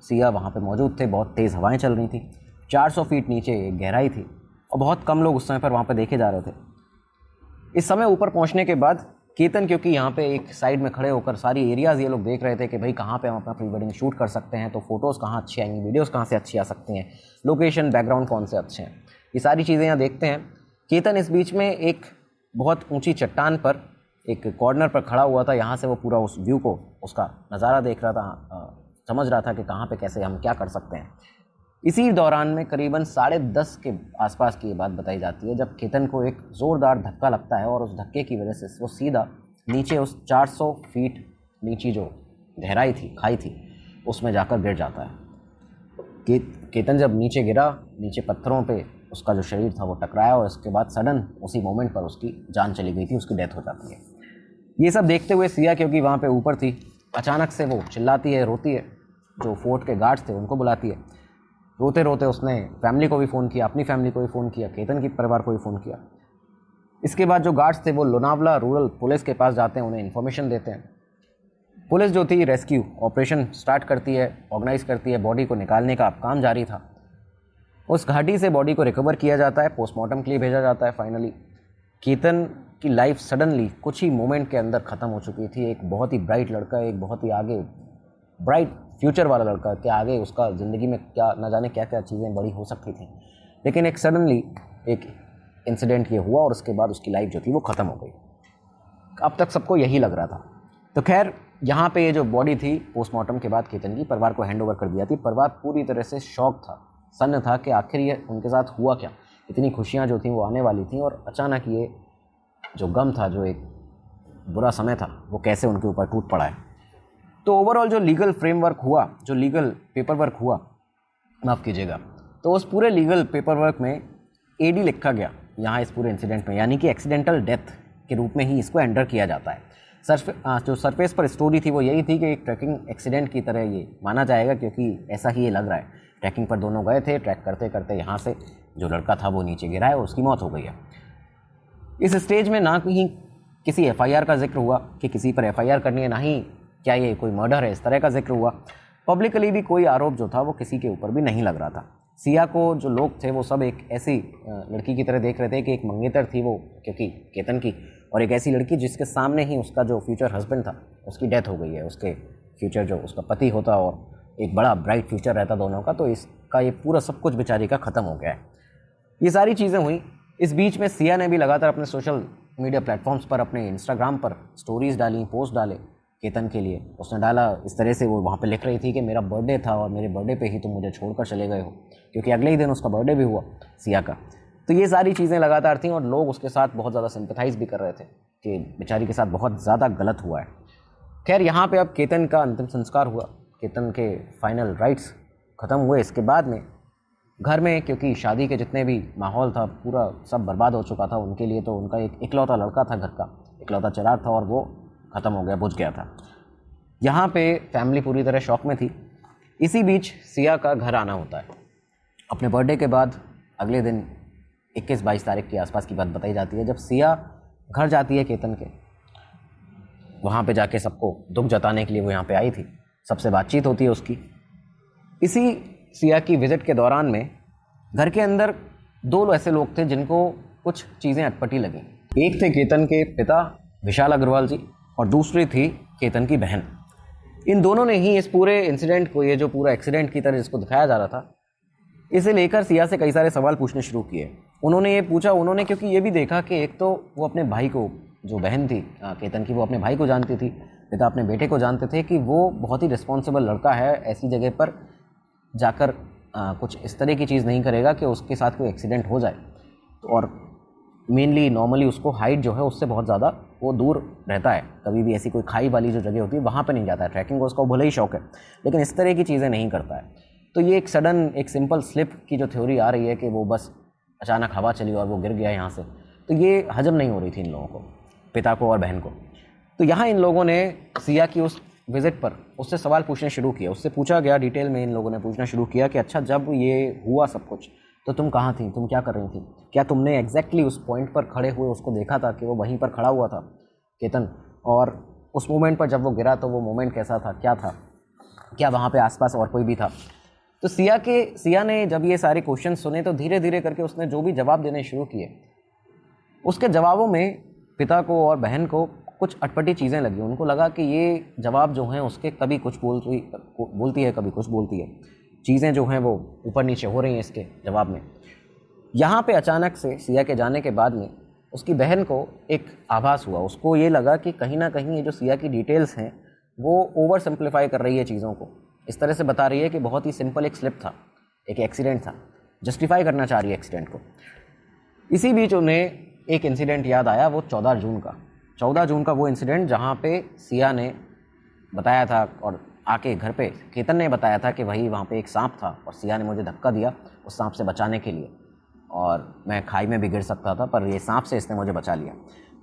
सिया वहाँ पे मौजूद थे। बहुत तेज़ हवाएं चल रही थी। 400 फीट नीचे एक गहराई थी और बहुत कम लोग उस समय पर वहाँ पे देखे जा रहे थे। इस समय ऊपर पहुँचने के बाद केतन, क्योंकि यहाँ पे एक साइड में खड़े होकर सारी एरियाज़ ये लोग देख रहे थे कि भाई कहाँ पे हम अपना प्री वेडिंग शूट कर सकते हैं, तो फ़ोटोज़ कहाँ अच्छी आएंगी, वीडियोज़ कहाँ से अच्छी आ सकती हैं, लोकेशन बैकग्राउंड कौन से अच्छे हैं, ये सारी चीज़ें यहाँ देखते हैं। केतन इस बीच में एक बहुत ऊँची चट्टान पर एक कॉर्नर पर खड़ा हुआ था। यहाँ से वो पूरा उस व्यू को, उसका नज़ारा देख रहा था, समझ रहा था कि कहाँ पे कैसे हम क्या कर सकते हैं। इसी दौरान में करीबन 10:30 के आसपास की ये बात बताई जाती है, जब केतन को एक ज़ोरदार धक्का लगता है और उस धक्के की वजह से वो सीधा नीचे उस 400 फीट नीची जो गहराई थी, खाई थी, उसमें जाकर गिर जाता है। केतन जब नीचे गिरा, नीचे पत्थरों पे उसका जो शरीर था वो टकराया और उसके बाद सडन उसी मोमेंट पर उसकी जान चली गई थी, उसकी डेथ हो जाती है। ये सब देखते हुए सिया, क्योंकि वहाँ पे ऊपर थी, अचानक से वो चिल्लाती है, रोती है। जो फोर्ट के गार्ड्स थे उनको बुलाती है। रोते रोते उसने फैमिली को भी फ़ोन किया, अपनी फैमिली को भी फ़ोन किया, केतन की परिवार को भी फ़ोन किया। इसके बाद जो गार्ड्स थे वो लोनावला रूरल पुलिस के पास जाते हैं, उन्हें इन्फॉर्मेशन देते हैं। पुलिस जो थी रेस्क्यू ऑपरेशन स्टार्ट करती है, ऑर्गेनाइज करती है। बॉडी को निकालने का काम जारी था। उस घाटी से बॉडी को रिकवर किया जाता है, पोस्टमार्टम के लिए भेजा जाता है। फाइनली केतन की लाइफ सडनली कुछ ही मोमेंट के अंदर ख़त्म हो चुकी थी। एक बहुत ही ब्राइट लड़का, एक बहुत ही आगे ब्राइट फ्यूचर वाला लड़का, कि आगे उसका ज़िंदगी में क्या न जाने क्या क्या चीज़ें बड़ी हो सकती थी, लेकिन एक सडनली एक इंसिडेंट ये हुआ और उसके बाद उसकी लाइफ जो थी वो ख़त्म हो गई। अब तक सबको यही लग रहा था। तो खैर, यहाँ पे ये जो बॉडी थी पोस्टमार्टम के बाद केतन की परिवार को हैंड ओवर कर दिया थी। परिवार पूरी तरह से शॉक था, सन्न था कि आखिर ये उनके साथ हुआ क्या। इतनी खुशियाँ जो थी वो आने वाली थी और अचानक ये जो गम था, जो एक बुरा समय था, वो कैसे उनके ऊपर टूट पड़ा है। तो ओवरऑल जो लीगल फ्रेमवर्क हुआ, जो लीगल पेपर वर्क हुआ, माफ़ कीजिएगा, तो उस पूरे लीगल पेपर वर्क में एडी लिखा गया यहाँ इस पूरे इंसिडेंट में, यानी कि एक्सीडेंटल डेथ के रूप में ही इसको एंटर किया जाता है। जो सरफेस पर स्टोरी थी वो यही थी कि एक ट्रैकिंग एक्सीडेंट की तरह ये माना जाएगा, क्योंकि ऐसा ही ये लग रहा है। ट्रैकिंग पर दोनों गए थे, ट्रैक करते करते यहाँ से जो लड़का था वो नीचे गिरा है और उसकी मौत हो गई है। इस स्टेज में ना कहीं किसी एफआईआर का जिक्र हुआ कि किसी पर एफआईआर करनी है, ना ही क्या ये कोई मर्डर है, इस तरह का जिक्र हुआ। पब्लिकली भी कोई आरोप जो था वो किसी के ऊपर भी नहीं लग रहा था। सिया को जो लोग थे वो सब एक ऐसी लड़की की तरह देख रहे थे कि एक मंगेतर थी वो, क्योंकि केतन की, और एक ऐसी लड़की जिसके सामने ही उसका जो फ्यूचर हस्बैंड था उसकी डेथ हो गई है। उसके फ्यूचर जो उसका पति होता और एक बड़ा ब्राइट फ्यूचर रहता दोनों का, तो इसका ये पूरा सब कुछ बेचारी का ख़त्म हो गया है। ये सारी चीज़ें हुई। इस बीच में सिया ने भी लगातार अपने सोशल मीडिया प्लेटफॉर्म्स पर, अपने इंस्टाग्राम पर स्टोरीज़ डाली, पोस्ट डाले केतन के लिए। उसने डाला इस तरह से, वो वहाँ पे लिख रही थी कि मेरा बर्थडे था और मेरे बर्थडे पे ही तुम मुझे छोड़कर चले गए हो, क्योंकि अगले ही दिन उसका बर्थडे भी हुआ सिया का। तो ये सारी चीज़ें लगातार थीं और लोग उसके साथ बहुत ज़्यादा सिंपैथाइज़ भी कर रहे थे कि बेचारी के साथ बहुत ज़्यादा गलत हुआ है। खैर, यहाँ पे अब केतन का अंतिम संस्कार हुआ, केतन के फाइनल राइट्स ख़त्म हुए। इसके बाद में घर में, क्योंकि शादी के जितने भी माहौल था पूरा सब बर्बाद हो चुका था उनके लिए, तो उनका एक इकलौता लड़का था, घर का इकलौता चिराग था, और वो ख़त्म हो गया, बुझ गया था। यहाँ पे फैमिली पूरी तरह शॉक में थी। इसी बीच सिया का घर आना होता है। अपने बर्थडे के बाद अगले दिन 21-22 तारीख के आसपास की बात बताई जाती है, जब सिया घर जाती है केतन के, वहाँ पे जाके सबको दुख जताने के लिए वो यहाँ पे आई थी, सबसे बातचीत होती है उसकी। इसी सिया की विज़िट के दौरान में घर के अंदर 2 ऐसे लोग थे जिनको कुछ चीज़ें अटपटी लगीं। एक थे केतन के पिता विशाल अग्रवाल जी और दूसरी थी केतन की बहन। इन दोनों ने ही इस पूरे इंसिडेंट को, ये जो पूरा एक्सीडेंट की तरह जिसको दिखाया जा रहा था, इसे लेकर सिया से कई सारे सवाल पूछने शुरू किए। उन्होंने ये पूछा, क्योंकि ये भी देखा कि एक तो वो अपने भाई को, जो बहन थी केतन की, वो अपने भाई को जानती थी, पिता अपने बेटे को जानते थे कि वो बहुत ही रिस्पॉन्सिबल लड़का है, ऐसी जगह पर जाकर कुछ इस तरह की चीज़ नहीं करेगा कि उसके साथ कोई एक्सीडेंट हो जाए। तो और मेनली नॉर्मली उसको हाइट जो है उससे बहुत ज़्यादा वो दूर रहता है, कभी भी ऐसी कोई खाई वाली जो जगह होती है वहाँ पे नहीं जाता है। ट्रैकिंग को उसका भले ही शौक है लेकिन इस तरह की चीज़ें नहीं करता है। तो ये एक सडन एक सिंपल स्लिप की जो थ्योरी आ रही है कि वो बस अचानक हवा चली और वो गिर गया यहाँ से, तो ये हजम नहीं हो रही थी इन लोगों को, पिता को और बहन को। तो यहाँ इन लोगों ने सिया की उस विज़िट पर उससे सवाल पूछने शुरू किया। उससे पूछा गया, डिटेल में इन लोगों ने पूछना शुरू किया कि अच्छा जब ये हुआ सब कुछ तो तुम कहाँ थी, तुम क्या कर रही थी, क्या तुमने एग्जैक्टली उस पॉइंट पर खड़े हुए उसको देखा था कि वो वहीं पर खड़ा हुआ था केतन, और उस मोमेंट पर जब वो गिरा तो वो मोमेंट कैसा था, क्या था, क्या वहाँ पे आसपास और कोई भी था। तो सिया ने जब ये सारे क्वेश्चन सुने तो धीरे धीरे करके उसने जो भी जवाब देने शुरू किए, उसके जवाबों में पिता को और बहन को कुछ अटपटी चीज़ें लगी। उनको लगा कि ये जवाब जो हैं उसके कभी कुछ बोलती है कभी कुछ बोलती है, चीज़ें जो हैं वो ऊपर नीचे हो रही हैं इसके जवाब में। यहाँ पे अचानक से सिया के जाने के बाद में उसकी बहन को एक आभास हुआ, उसको ये लगा कि कहीं ना कहीं ये जो सिया की डिटेल्स हैं वो ओवर सिंप्लीफाई कर रही है चीज़ों को, इस तरह से बता रही है कि बहुत ही सिंपल एक स्लिप था, एक एक्सीडेंट था, जस्टिफाई करना चाह रही है एक्सीडेंट को। इसी बीच उन्हें एक इंसिडेंट याद आया, वो 14 जून का वो इंसिडेंट जहाँ पे सिया ने बताया था और आके घर पे केतन ने बताया था कि वही वहाँ पे एक सांप था और सिया ने मुझे धक्का दिया उस सांप से बचाने के लिए, और मैं खाई में भी गिर सकता था पर ये सांप से इसने मुझे बचा लिया।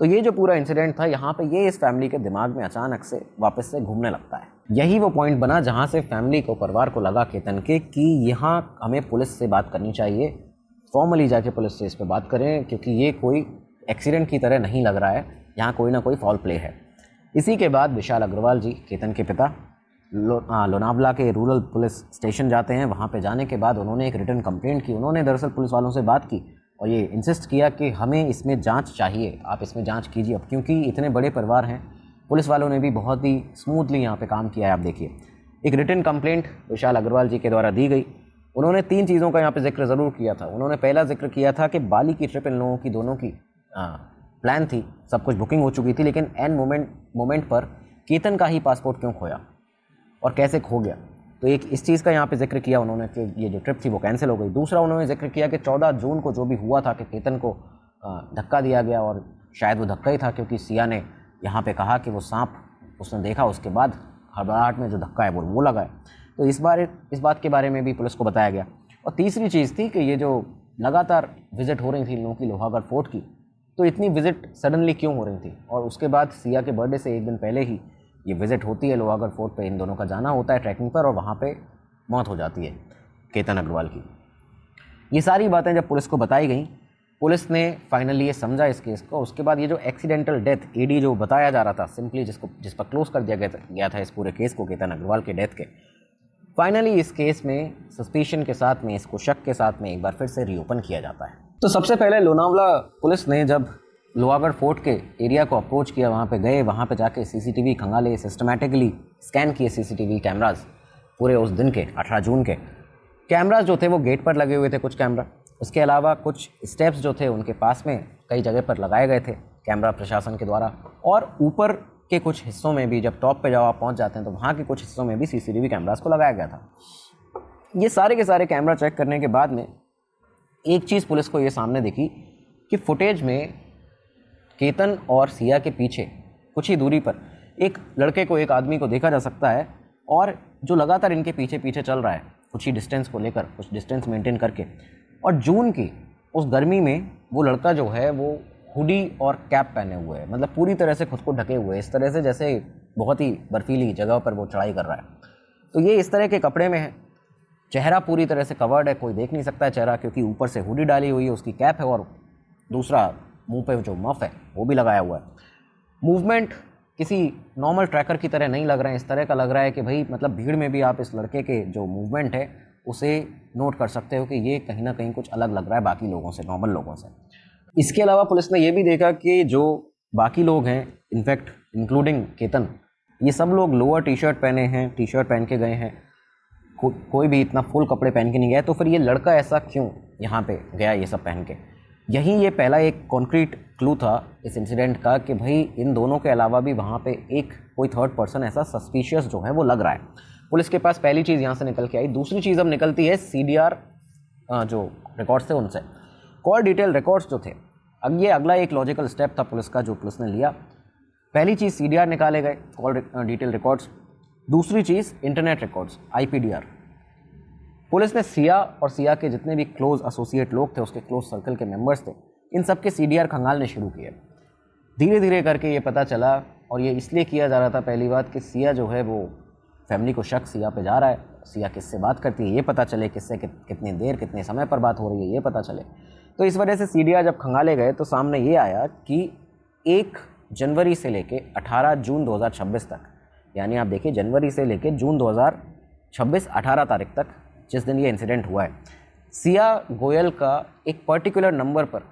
तो ये जो पूरा इंसिडेंट था यहाँ पे ये इस फैमिली के दिमाग में अचानक से वापस से घूमने लगता है। यही वो पॉइंट बना जहाँ से फैमिली को, परिवार को लगा केतन के कि यहाँ हमें पुलिस से बात करनी चाहिए, फॉर्मली जाके पुलिस से इस पर बात करें, क्योंकि ये कोई एक्सीडेंट की तरह नहीं लग रहा है, यहाँ कोई ना कोई फॉल प्ले है। इसी के बाद विशाल अग्रवाल जी, केतन के पिता, लोनावला के रूरल पुलिस स्टेशन जाते हैं। वहाँ पे जाने के बाद उन्होंने एक रिटन कंप्लेंट की। उन्होंने दरअसल पुलिस वालों से बात की और ये इंसिस्ट किया कि हमें इसमें जांच चाहिए, आप इसमें जांच कीजिए। अब क्योंकि इतने बड़े परिवार हैं, पुलिस वालों ने भी बहुत ही स्मूथली यहाँ पे काम किया है। आप देखिए, एक रिटन कंप्लेंट विशाल अग्रवाल जी के द्वारा दी गई। उन्होंने 3 चीज़ों का यहाँ पे जिक्र ज़रूर किया था। उन्होंने पहला जिक्र किया था कि बाली की ट्रिप इन लोगों की दोनों की प्लान थी, सब कुछ बुकिंग हो चुकी थी, लेकिन एन मोमेंट पर केतन का ही पासपोर्ट क्यों खोया और कैसे खो गया। तो एक इस चीज़ का यहाँ पे जिक्र किया उन्होंने कि ये जो ट्रिप थी वो कैंसिल हो गई। दूसरा उन्होंने जिक्र किया कि 14 जून को जो भी हुआ था कि केतन को धक्का दिया गया, और शायद वो धक्का ही था क्योंकि सिया ने यहाँ पे कहा कि वो सांप उसने देखा, उसके बाद हड़बड़ाहट में जो धक्का है वो लगा है। तो इस बात के बारे में भी पुलिस को बताया गया। और तीसरी चीज़ थी कि ये जो लगातार विज़िट हो रही थी इन लोगों की लोहागढ़ फोर्ट की, तो इतनी विज़िट सडनली क्यों हो रही थी। और उसके बाद सिया के बर्थडे से 1 दिन पहले ही ये विज़िट होती है लोहागढ़ फोर्ट पे, इन दोनों का जाना होता है ट्रैकिंग पर, और वहाँ पे मौत हो जाती है केतन अग्रवाल की। ये सारी बातें जब पुलिस को बताई गई, पुलिस ने फाइनली ये समझा इस केस को। उसके बाद ये जो एक्सीडेंटल डेथ एडी जो बताया जा रहा था सिंपली, जिस पर क्लोज कर दिया गया था इस पूरे केस को, केतन अग्रवाल के डेथ के, फाइनली इस केस में सस्पिशन के साथ में, इसको शक के साथ में एक बार फिर से रीओपन किया जाता है। तो सबसे पहले लोनावला पुलिस ने जब लोहागढ़ फोर्ट के एरिया को अप्रोच किया, वहाँ पे गए, वहाँ पे जाके सीसीटीवी खंगाले, सिस्टमैटिकली स्कैन किए सीसीटीवी कैमराज पूरे उस दिन के 18 जून के। कैमराज जो थे वो गेट पर लगे हुए थे कुछ कैमरा, उसके अलावा कुछ स्टेप्स जो थे उनके पास में कई जगह पर लगाए गए थे कैमरा प्रशासन के द्वारा, और ऊपर के कुछ हिस्सों में भी, जब टॉप पे जब आप पहुँच जाते हैं तो वहाँ के कुछ हिस्सों में भी सीसीटीवी कैमराज को लगाया गया था। ये सारे के सारे कैमरा चेक करने के बाद में एक चीज़ पुलिस को ये सामने दिखी कि फुटेज में केतन और सिया के पीछे कुछ ही दूरी पर एक लड़के को, एक आदमी को देखा जा सकता है, और जो लगातार इनके पीछे पीछे चल रहा है कुछ ही डिस्टेंस को लेकर, कुछ डिस्टेंस मेंटेन करके। और जून की उस गर्मी में वो लड़का जो है वो हुडी और कैप पहने हुए है, मतलब पूरी तरह से खुद को ढके हुए, इस तरह से जैसे बहुत ही बर्फीली जगह पर वो चढ़ाई कर रहा है। तो ये इस तरह के कपड़े में है, चेहरा पूरी तरह से कवर्ड है, कोई देख नहीं सकता है चेहरा, क्योंकि ऊपर से हुडी डाली हुई है, उसकी कैप है, और दूसरा मुंह पे जो मफ है वो भी लगाया हुआ है। मूवमेंट किसी नॉर्मल ट्रैकर की तरह नहीं लग रहे हैं, इस तरह का लग रहा है कि भाई मतलब भीड़ में भी आप इस लड़के के जो मूवमेंट है उसे नोट कर सकते हो कि ये कहीं ना कहीं कुछ अलग लग रहा है बाकी लोगों से, नॉर्मल लोगों से। इसके अलावा पुलिस ने ये भी देखा कि जो बाकी लोग हैं, इनफैक्ट इंक्लूडिंग केतन, ये सब लोग लोअर टी शर्ट पहने हैं, टी शर्ट पहन के गए हैं, कोई भी इतना फुल कपड़े पहन के नहीं गया। तो फिर ये लड़का ऐसा क्यों यहाँ पे गया ये सब पहन के? यही ये पहला एक कॉन्क्रीट क्लू था इस इंसिडेंट का कि भाई इन दोनों के अलावा भी वहाँ पे एक कोई थर्ड पर्सन ऐसा सस्पिशियस जो है वो लग रहा है। पुलिस के पास पहली चीज़ यहाँ से निकल के आई। दूसरी चीज़ अब निकलती है CDR जो रिकॉर्ड्स थे उनसे। कॉल डिटेल रिकॉर्ड्स जो थे अब ये अगला एक लॉजिकल स्टेप था पुलिस का जो पुलिस ने लिया। पहली चीज़ CDR निकाले गए, कॉल डिटेल रिकॉर्ड्स। दूसरी चीज़ इंटरनेट रिकॉर्ड्स, IPDR। पुलिस ने सिया और सिया के जितने भी क्लोज एसोसिएट लोग थे, उसके क्लोज सर्कल के मेंबर्स थे, इन सब के CDR खंगालने शुरू किए। धीरे धीरे करके ये पता चला, और ये इसलिए किया जा रहा था पहली बात कि सिया जो है वो फैमिली को शक सिया पे जा रहा है, सिया किससे बात करती है ये पता चले, किससे कितनी देर कितने समय पर बात हो रही है ये पता चले। तो इस वजह से CDR जब खंगाले गए तो सामने ये आया कि 1 जनवरी से लेके 18 जून 2026 तक, यानी आप देखिए जनवरी से लेके जून 2026 18 तारीख तक जिस दिन ये इंसिडेंट हुआ है, सिया गोयल का एक पर्टिकुलर नंबर पर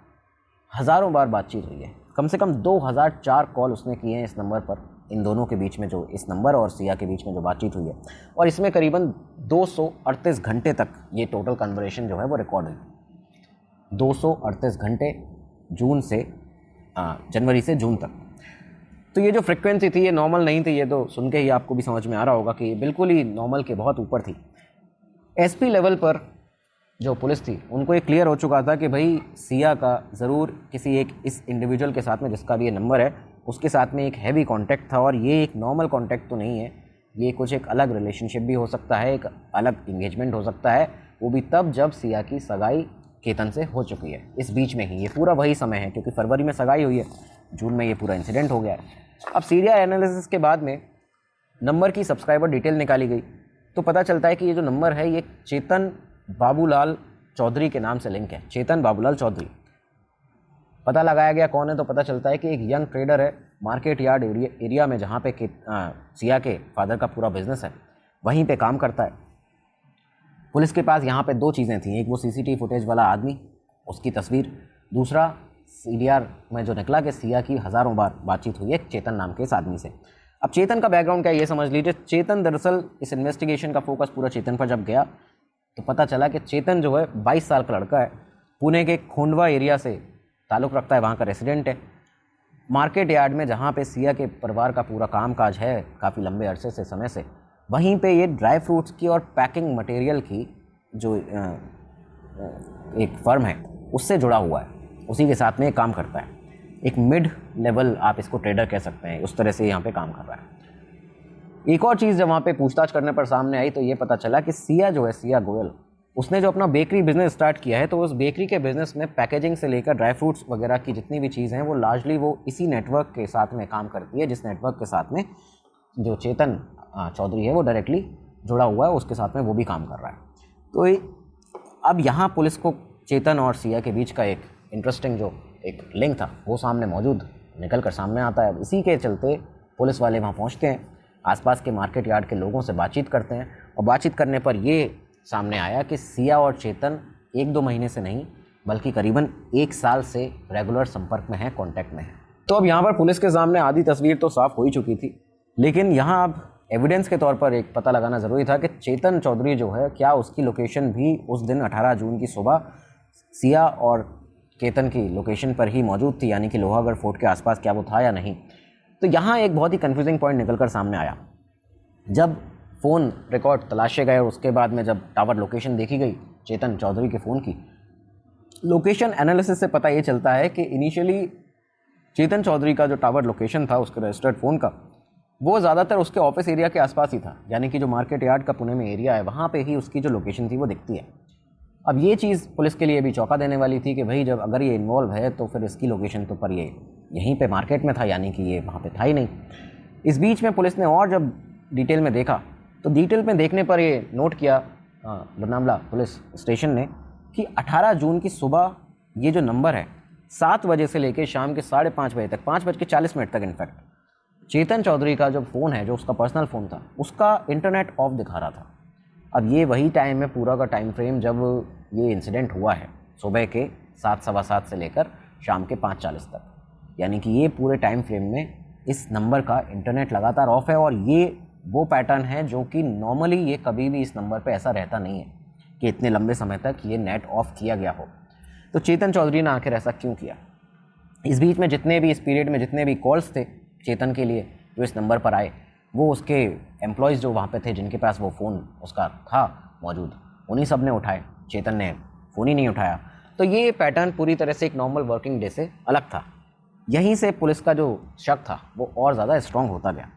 हज़ारों बार बातचीत हुई है। कम से कम 2004 कॉल उसने किए हैं इस नंबर पर, इन दोनों के बीच में जो इस नंबर और सिया के बीच में जो बातचीत हुई है, और इसमें करीबन 238 घंटे तक ये टोटल कन्वर्सेशन जो है वो रिकॉर्ड हुई। 238 घंटे जून से जनवरी से जून तक। तो ये जो फ्रिक्वेंसी थी ये नॉर्मल नहीं थी, ये तो सुन के ही आपको भी समझ में आ रहा होगा कि ये बिल्कुल ही नॉर्मल के बहुत ऊपर थी। SP लेवल पर जो पुलिस थी उनको ये क्लियर हो चुका था कि भाई सिया का ज़रूर किसी एक इस इंडिविजुअल के साथ में जिसका भी ये नंबर है उसके साथ में एक हैवी कांटेक्ट था, और ये एक नॉर्मल कांटेक्ट तो नहीं है, ये कुछ एक अलग रिलेशनशिप भी हो सकता है, एक अलग इंगेजमेंट हो सकता है, वो भी तब जब सिया की सगाई केतन से हो चुकी है। इस बीच में ही ये पूरा वही समय है, क्योंकि फरवरी में सगाई हुई है, जून में ये पूरा इंसिडेंट हो गया है। अब CDR एनालिसिस के बाद में नंबर की सब्सक्राइबर डिटेल निकाली गई तो पता चलता है कि ये जो नंबर है ये चेतन बाबूलाल चौधरी के नाम से लिंक है। चेतन बाबूलाल चौधरी पता लगाया गया कौन है, तो पता चलता है कि एक यंग ट्रेडर है मार्केट यार्ड एरिया में, जहाँ पे सिया के फादर का पूरा बिजनेस है, वहीं पे काम करता है। पुलिस के पास यहाँ पे 2 चीज़ें थी, एक वो CCTV फुटेज वाला आदमी, उसकी तस्वीर, दूसरा CDR में जो निकला कि सिया की हज़ारों बार बातचीत हुई है चेतन नाम के इस आदमी से। अब चेतन का बैकग्राउंड क्या है ये समझ लीजिए। चेतन दरअसल इस इन्वेस्टिगेशन का फोकस पूरा चेतन पर जब गया तो पता चला कि चेतन जो है 22 साल का लड़का है, पुणे के खोंडवा एरिया से ताल्लुक़ रखता है, वहाँ का रेसिडेंट है। मार्केट यार्ड में जहाँ पे सिया के परिवार का पूरा कामकाज है काफ़ी लंबे अरसे से समय से, वहीं पे ये ड्राई फ्रूट्स की और पैकिंग मटेरियल की जो एक फर्म है उससे जुड़ा हुआ है, उसी के साथ में काम करता है। एक मिड लेवल आप इसको ट्रेडर कह सकते हैं, उस तरह से यहाँ पे काम कर रहा है। एक और चीज़ जब वहाँ पे पूछताछ करने पर सामने आई तो ये पता चला कि सिया जो है, सिया गोयल, उसने जो अपना बेकरी बिजनेस स्टार्ट किया है तो उस बेकरी के बिजनेस में पैकेजिंग से लेकर ड्राई फ्रूट्स वगैरह की जितनी भी चीज़ें हैं वो लार्जली वो इसी नेटवर्क के साथ में काम करती है, जिस नेटवर्क के साथ में जो चेतन चौधरी है वो डायरेक्टली जुड़ा हुआ है, उसके साथ में वो भी काम कर रहा है। तो अब यहाँ पुलिस को चेतन और सिया के बीच का एक इंटरेस्टिंग जो एक लिंक था वो सामने मौजूद निकल कर सामने आता है। इसी के चलते पुलिस वाले वहाँ पहुँचते हैं, आसपास के मार्केट यार्ड के लोगों से बातचीत करते हैं, और बातचीत करने पर ये सामने आया कि सिया और चेतन 1-2 महीने से नहीं बल्कि करीबन 1 साल से रेगुलर संपर्क में है, कांटेक्ट में है। तो अब यहाँ पर पुलिस के सामने आधी तस्वीर तो साफ हो ही चुकी थी, लेकिन यहाँ अब एविडेंस के तौर पर एक पता लगाना ज़रूरी था कि चेतन चौधरी जो है क्या उसकी लोकेशन भी उस दिन 18 जून की सुबह सिया और केतन की लोकेशन पर ही मौजूद थी, यानी कि लोहागढ़ फोर्ट के आसपास क्या वो था या नहीं। तो यहाँ एक बहुत ही कन्फ्यूजिंग पॉइंट निकल कर सामने आया। जब फ़ोन रिकॉर्ड तलाशे गए और उसके बाद में जब टावर लोकेशन देखी गई चेतन चौधरी के फ़ोन की, लोकेशन एनालिसिस से पता ये चलता है कि इनिशियली चेतन चौधरी का जो टावर लोकेशन था उसके रजिस्टर्ड फ़ोन का, वो ज़्यादातर उसके ऑफिस एरिया के आसपास ही था, यानी कि जो मार्केट यार्ड का पुणे में एरिया है वहाँ पे ही उसकी जो लोकेशन थी वो दिखती है। अब ये चीज़ पुलिस के लिए भी चौंका देने वाली थी कि भाई जब अगर ये इन्वॉल्व है तो फिर इसकी लोकेशन तो पर ये यहीं पे मार्केट में था, यानी कि ये वहाँ पे था ही नहीं। इस बीच में पुलिस ने और जब डिटेल में देखा तो डिटेल में देखने पर ये नोट किया लोनावला पुलिस स्टेशन ने कि 18 जून की सुबह ये जो नंबर है 7 बजे से लेकर शाम के 5:30 बजे तक, 5:40 तक इनफैक्ट, चेतन चौधरी का जो फ़ोन है, जो उसका पर्सनल फ़ोन था, उसका इंटरनेट ऑफ दिखा रहा था। अब ये वही टाइम है, पूरा का टाइम फ्रेम जब ये इंसिडेंट हुआ है, सुबह के 7-7:15 से लेकर शाम के 5:40 तक, यानी कि ये पूरे टाइम फ्रेम में इस नंबर का इंटरनेट लगातार ऑफ है। और ये वो पैटर्न है जो कि नॉर्मली ये कभी भी इस नंबर पे ऐसा रहता नहीं है कि इतने लंबे समय तक ये नेट ऑफ किया गया हो। तो चेतन चौधरी ने आखिर ऐसा क्यों किया? इस बीच में जितने भी, इस पीरियड में जितने भी कॉल्स थे चेतन के लिए जो इस नंबर पर आए, वो उसके एम्प्लॉयज़ जो वहाँ पे थे जिनके पास वो फ़ोन उसका था मौजूद, उन्हीं सब ने उठाए। चेतन ने फ़ोन ही नहीं उठाया। तो ये पैटर्न पूरी तरह से एक नॉर्मल वर्किंग डे से अलग था। यहीं से पुलिस का जो शक था वो और ज़्यादा स्ट्रांग होता गया।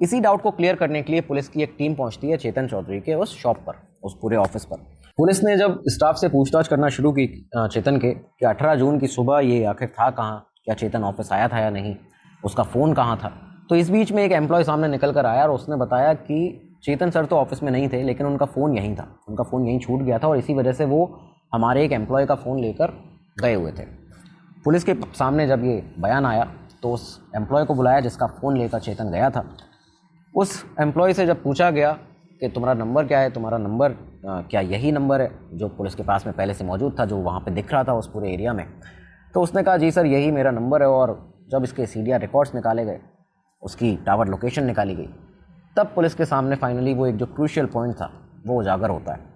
इसी डाउट को क्लियर करने के लिए पुलिस की एक टीम पहुंचती है चेतन चौधरी के उस शॉप पर, उस पूरे ऑफिस पर। पुलिस ने जब स्टाफ से पूछताछ करना शुरू की चेतन के कि 18 जून की सुबह ये आखिर था कहाँ, क्या चेतन ऑफिस आया था या नहीं, उसका फ़ोन कहाँ था, तो इस बीच में एक एम्प्लॉय सामने निकल कर आया और उसने बताया कि चेतन सर तो ऑफिस में नहीं थे, लेकिन उनका फ़ोन यहीं था, उनका फ़ोन यहीं छूट गया था और इसी वजह से वो हमारे एक एम्प्लॉय का फ़ोन लेकर गए हुए थे। पुलिस के सामने जब ये बयान आया तो उस एम्प्लॉय को बुलाया जिसका फ़ोन लेकर चेतन गया था। उस एम्प्लॉय से जब पूछा गया कि तुम्हारा नंबर क्या है, तुम्हारा नंबर क्या यही नंबर है जो पुलिस के पास में पहले से मौजूद था, जो वहाँ पे दिख रहा था उस पूरे एरिया में, तो उसने कहा जी सर यही मेरा नंबर है। और जब इसके सीडीआर रिकॉर्ड्स निकाले गए, उसकी टावर लोकेशन निकाली गई, तब पुलिस के सामने फाइनली वो एक जो क्रूशियल पॉइंट था वो उजागर होता है।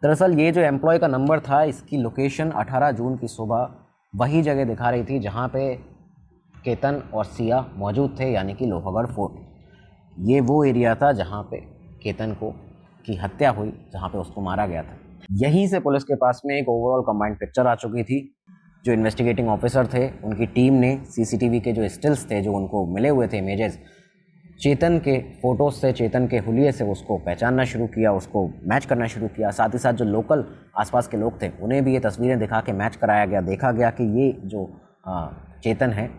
दरअसल ये जो एम्प्लॉय का नंबर था, इसकी लोकेशन 18 जून की सुबह वही जगह दिखा रही थी जहाँ पे केतन और सिया मौजूद थे, यानी कि लोहागढ़ फोर्ट। ये वो एरिया था जहाँ पे केतन की हत्या हुई, जहाँ पे उसको मारा गया था। यहीं से पुलिस के पास में एक ओवरऑल कंबाइंड पिक्चर आ चुकी थी। जो इन्वेस्टिगेटिंग ऑफिसर थे, उनकी टीम ने सीसीटीवी के जो स्टिल्स थे, जो उनको मिले हुए थे इमेजेस, चेतन के फ़ोटोज़ से, चेतन के हुलिये से उसको पहचानना शुरू किया, उसको मैच करना शुरू किया। साथ ही साथ जो लोकल आसपास के लोग थे उन्हें भी ये तस्वीरें दिखा के मैच कराया गया। देखा गया कि ये जो चेतन है,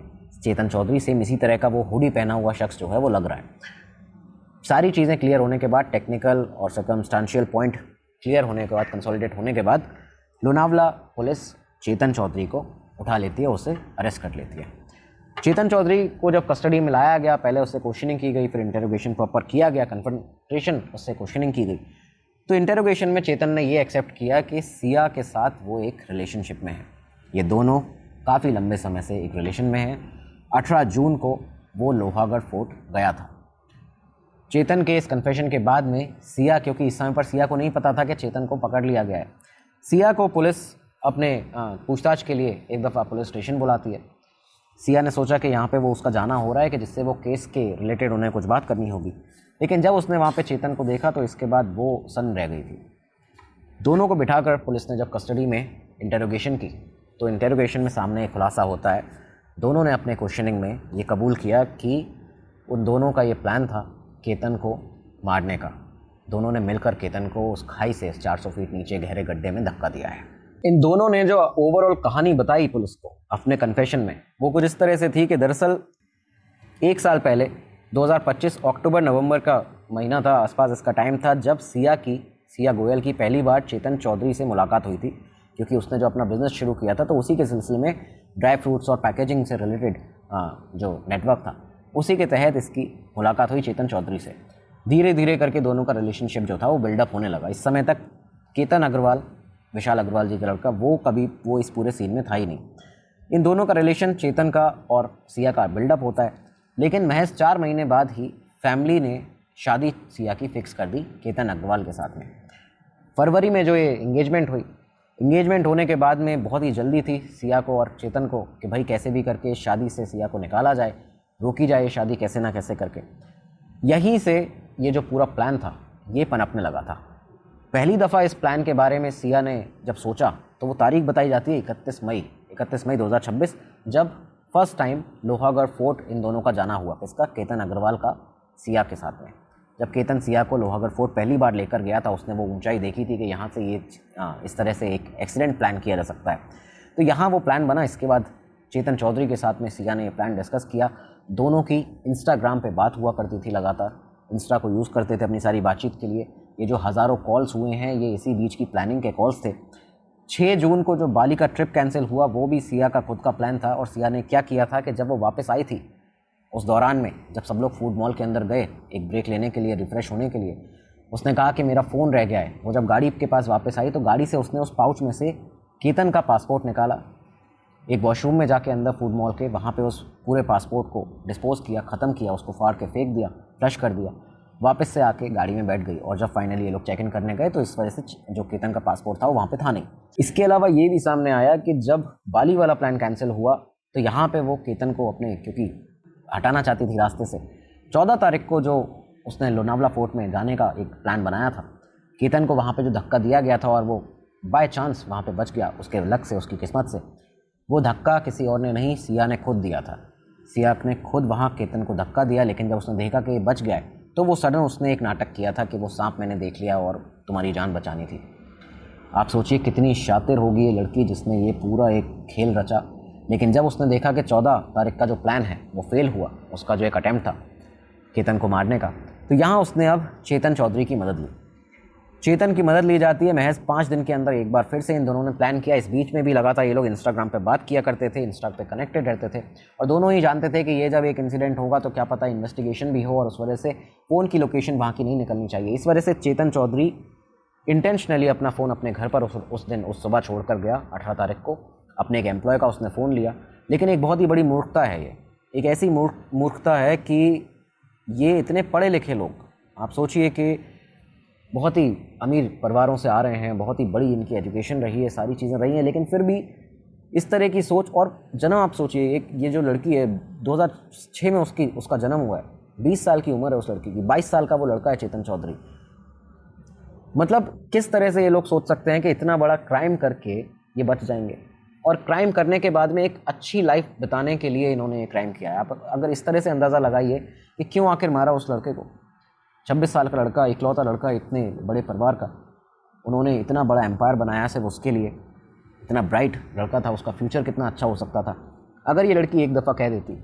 चेतन चौधरी, सेम इसी तरह का वो हुडी पहना हुआ शख्स जो है वो लग रहा है। सारी चीज़ें क्लियर होने के बाद, टेक्निकल और सर्कमस्टांशियल पॉइंट क्लियर होने के बाद, कंसोलिडेट होने के बाद, लोनावला पुलिस चेतन चौधरी को उठा लेती है, उसे अरेस्ट कर लेती है। चेतन चौधरी को जब कस्टडी में लाया गया, पहले उससे क्वेश्चनिंग की गई, फिर इंटेरोगेशन प्रॉपर किया गया, कन्फ्रंटेशन, उससे क्वेश्चनिंग की गई। तो इंटेरोगेशन में चेतन ने ये एक्सेप्ट किया कि सिया के साथ वो एक रिलेशनशिप में है। ये दोनों काफ़ी लंबे समय से एक रिलेशन में हैं। 18 जून को वो लोहागढ़ फोर्ट गया था। चेतन के इस कन्फेशन के बाद में सिया, क्योंकि इस समय पर सिया को नहीं पता था कि चेतन को पकड़ लिया गया है, सिया को पुलिस अपने पूछताछ के लिए एक दफ़ा पुलिस स्टेशन बुलाती है। सिया ने सोचा कि यहाँ पे वो उसका जाना हो रहा है कि जिससे वो केस के रिलेटेड उन्हें कुछ बात करनी होगी, लेकिन जब उसने वहाँ पे चेतन को देखा तो इसके बाद वो सन्न रह गई थी। दोनों को बिठाकर पुलिस ने जब कस्टडी में इंटेरोगेशन की, तो इंटेरोगेशन में सामने एक खुलासा होता है। दोनों ने अपने क्वेश्चनिंग में ये कबूल किया कि उन दोनों का ये प्लान था केतन को मारने का। दोनों ने मिलकर केतन को उस खाई से 400 फीट नीचे गहरे गड्ढे में धक्का दिया है। इन दोनों ने जो ओवरऑल कहानी बताई पुलिस को अपने कन्फेशन में, वो कुछ इस तरह से थी कि दरअसल 1 साल पहले 2025 अक्टूबर-नवंबर का महीना था, आसपास इसका टाइम था, जब सिया गोयल की पहली बार चेतन चौधरी से मुलाकात हुई थी। क्योंकि उसने जो अपना बिजनेस शुरू किया था, तो उसी के सिलसिले में ड्राई फ्रूट्स और पैकेजिंग से रिलेटेड जो नेटवर्क था, उसी के तहत इसकी मुलाकात हुई चेतन चौधरी से। धीरे धीरे करके दोनों का रिलेशनशिप जो था वो बिल्डअप होने लगा। इस समय तक केतन अग्रवाल, विशाल अग्रवाल जी का लड़का, वो इस पूरे सीन में था ही नहीं। इन दोनों का रिलेशन, चेतन का और सिया का, बिल्डअप होता है। लेकिन महज 4 महीने बाद ही फैमिली ने शादी सिया की फिक्स कर दी केतन अग्रवाल के साथ में। फरवरी में जो ये एंगेजमेंट हुई, एंगेजमेंट होने के बाद में बहुत ही जल्दी थी सिया को और चेतन को कि भाई कैसे भी करके शादी से सिया को निकाला जाए, रोकी जाए शादी कैसे ना कैसे करके। यहीं से ये जो पूरा प्लान था ये पनपने लगा था। पहली दफ़ा इस प्लान के बारे में सिया ने जब सोचा तो वो तारीख बताई जाती है 31 मई 2026, जब फर्स्ट टाइम लोहागढ़ फोर्ट इन दोनों का जाना हुआ। किसका? केतन अग्रवाल का सिया के साथ में। जब केतन सिया को लोहागढ़ फोर्ट पहली बार लेकर गया था, उसने वो ऊंचाई देखी थी कि यहाँ से ये इस तरह से एक एक्सीडेंट प्लान किया जा सकता है। तो यहाँ वो प्लान बना। इसके बाद चेतन चौधरी के साथ में सिया ने ये प्लान डिस्कस किया। दोनों की इंस्टाग्राम पे बात हुआ करती थी लगातार, इंस्टा को यूज़ करते थे अपनी सारी बातचीत के लिए। ये जो हज़ारों कॉल्स हुए हैं, ये इसी बीच की प्लानिंग के कॉल्स थे। 6 जून को जो बाली का ट्रिप कैंसिल हुआ, वो भी सिया का खुद का प्लान था। और सिया ने क्या किया था कि जब वो वापस आई थी, उस दौरान में जब सब लोग फूड मॉल के अंदर गए एक ब्रेक लेने के लिए, रिफ़्रेश होने के लिए, उसने कहा कि मेरा फ़ोन रह गया है। वो जब गाड़ी के पास वापस आई तो गाड़ी से उसने उस पाउच में से केतन का पासपोर्ट निकाला, एक वॉशरूम में जाके अंदर फूड मॉल के, वहाँ पे उस पूरे पासपोर्ट को डिस्पोज किया, ख़त्म किया, उसको फाड़ के फेंक दिया, फ्लश कर दिया। वापस से आके गाड़ी में बैठ गई। और जब फाइनली ये लोग चेक इन करने गए तो इस वजह से जो केतन का पासपोर्ट था वो वहाँ पे था नहीं। इसके अलावा ये भी सामने आया कि जब बाली वाला प्लान कैंसिल हुआ तो यहाँ पे वो केतन को अपने, क्योंकि हटाना चाहती थी रास्ते से, 14 तारीख को जो उसने लोनावला फोर्ट में जाने का एक प्लान बनाया था, केतन को वहाँ पे जो धक्का दिया गया था और वो बाय चांस वहाँ पे बच गया, उसके लक से, उसकी किस्मत से। वो धक्का किसी और ने नहीं, सिया ने खुद दिया था। सिया ने खुद वहाँ केतन को धक्का दिया, लेकिन जब उसने देखा कि बच गया है तो वो सडन उसने एक नाटक किया था कि वो सांप मैंने देख लिया और तुम्हारी जान बचानी थी। आप सोचिए कितनी शातिर होगी ये लड़की जिसने ये पूरा एक खेल रचा। लेकिन जब उसने देखा कि 14 तारीख का जो प्लान है वो फेल हुआ, उसका जो एक अटैम्प्ट था केतन को मारने का, तो यहाँ उसने अब चेतन चौधरी की मदद ली। चेतन की मदद ली जाती है महज 5 दिन के अंदर। एक बार फिर से इन दोनों ने प्लान किया। इस बीच में भी लगातार ये लोग इंस्टाग्राम पे बात किया करते थे, इंस्टा पे कनेक्टेड रहते थे और दोनों ही जानते थे कि ये जब एक इंसिडेंट होगा तो क्या पता इन्वेस्टिगेशन भी हो और उस वजह से फ़ोन की लोकेशन वहाँ की नहीं निकलनी चाहिए। इस वजह से चेतन चौधरी इंटेंशनली अपना फ़ोन अपने घर पर उस दिन उस सुबह छोड़ कर गया। 18 तारीख को अपने एक एम्प्लॉय का उसने फ़ोन लिया। लेकिन एक बहुत ही बड़ी मूर्खता है ये, एक ऐसी मूर्खता है कि ये इतने पढ़े लिखे लोग, आप सोचिए कि बहुत ही अमीर परिवारों से आ रहे हैं, बहुत ही बड़ी इनकी एजुकेशन रही है, सारी चीज़ें रही हैं, लेकिन फिर भी इस तरह की सोच और जन्म। आप सोचिए, एक ये जो लड़की है 2006 में उसका जन्म हुआ है, 20 साल की उम्र है उस लड़की की, 22 साल का वो लड़का है चेतन चौधरी। मतलब किस तरह से ये लोग सोच सकते हैं कि इतना बड़ा क्राइम करके ये बच जाएंगे, और क्राइम करने के बाद में एक अच्छी लाइफ बिताने के लिए इन्होंने ये क्राइम किया है। आप अगर इस तरह से अंदाज़ा लगाइए कि क्यों आखिर मारा उस लड़के को। 26 साल का लड़का, इकलौता लड़का, इतने बड़े परिवार का, उन्होंने इतना बड़ा एम्पायर बनाया सिर्फ उसके लिए। इतना ब्राइट लड़का था, उसका फ्यूचर कितना अच्छा हो सकता था। अगर ये लड़की एक दफ़ा कह देती,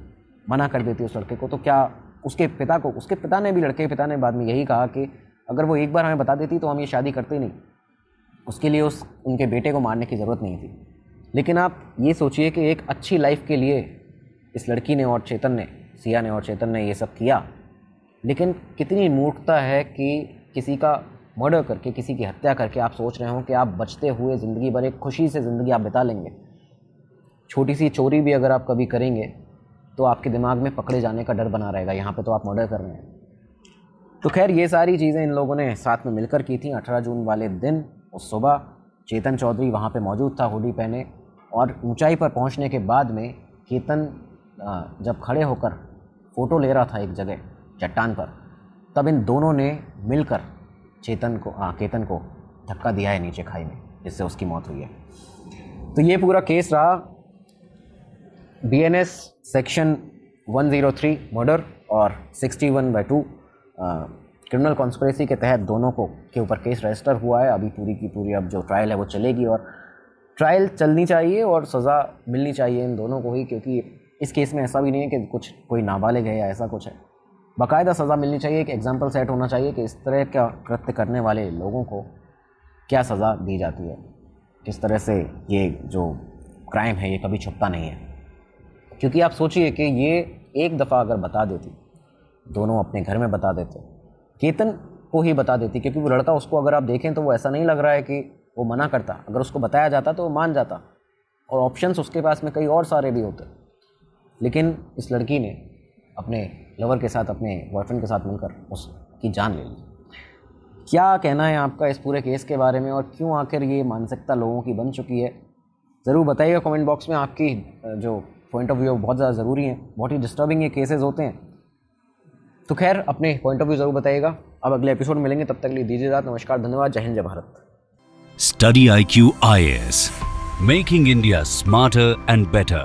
मना कर देती उस लड़के को, तो क्या उसके पिता ने भी, लड़के के पिता ने बाद में यही कहा कि अगर वो एक बार हमें बता देती तो हम ये शादी करते ही नहीं, उसके लिए उनके बेटे को मारने की ज़रूरत नहीं थी। लेकिन आप ये सोचिए कि एक अच्छी लाइफ के लिए इस लड़की ने और चेतन ने, सिया ने और चेतन ने ये सब किया। लेकिन कितनी मूर्खता है कि किसी का मर्डर करके, किसी की हत्या करके आप सोच रहे हो कि आप बचते हुए ज़िंदगी भर एक खुशी से ज़िंदगी आप बिता लेंगे। छोटी सी चोरी भी अगर आप कभी करेंगे तो आपके दिमाग में पकड़े जाने का डर बना रहेगा, यहाँ पे तो आप मर्डर कर रहे हैं। तो खैर ये सारी चीज़ें इन लोगों ने साथ में मिलकर की थी। 18 जून वाले दिन उस सुबह चेतन चौधरी वहाँ पे मौजूद था हुडी पहने, और ऊंचाई पर पहुँचने के बाद में केतन जब खड़े होकर फ़ोटो ले रहा था एक जगह चट्टान पर, तब इन दोनों ने मिलकर केतन को धक्का दिया है नीचे खाई में, जिससे उसकी मौत हुई है। तो ये पूरा केस रहा BNS सेक्शन 103 मर्डर और 61/2 क्रिमिनल कॉन्स्पिरेसी के तहत दोनों के ऊपर केस रजिस्टर हुआ है। अभी पूरी की पूरी अब जो ट्रायल है वो चलेगी, और ट्रायल चलनी चाहिए और सज़ा मिलनी चाहिए इन दोनों को ही, क्योंकि इस केस में ऐसा भी नहीं है कि कोई नाबालिग है या ऐसा कुछ है। बाकायदा सज़ा मिलनी चाहिए, एक एग्जाम्पल सेट होना चाहिए कि इस तरह का कृत्य करने वाले लोगों को क्या सज़ा दी जाती है, किस तरह से ये जो क्राइम है ये कभी छुपता नहीं है। क्योंकि आप सोचिए कि ये एक दफ़ा अगर बता देती, दोनों अपने घर में बता देते, केतन को ही बता देती, क्योंकि वो लड़का, उसको अगर आप देखें तो वो ऐसा नहीं लग रहा है कि वो मना करता। अगर उसको बताया जाता तो वो मान जाता, और ऑप्शंस उसके पास में कई और सारे भी होते। लेकिन इस लड़की ने अपने लवर के साथ, अपने बॉयफ्रेंड के साथ मिलकर उसकी जान ले ली। क्या कहना है आपका इस पूरे केस के बारे में, और क्यों आखिर ये मानसिकता लोगों की बन चुकी है, ज़रूर बताइएगा कमेंट बॉक्स में। आपकी जो पॉइंट ऑफ व्यू बहुत ज़्यादा ज़रूरी है, बहुत ही डिस्टर्बिंग ये केसेस होते हैं। तो खैर अपने पॉइंट ऑफ व्यू ज़रूर बताइएगा। अब अगले एपिसोड में मिलेंगे, तब तक लिए दीजिए इजाज़त। नमस्कार, धन्यवाद, जय हिंद, जय Bharat. Study IQ IAS, making India smarter and better.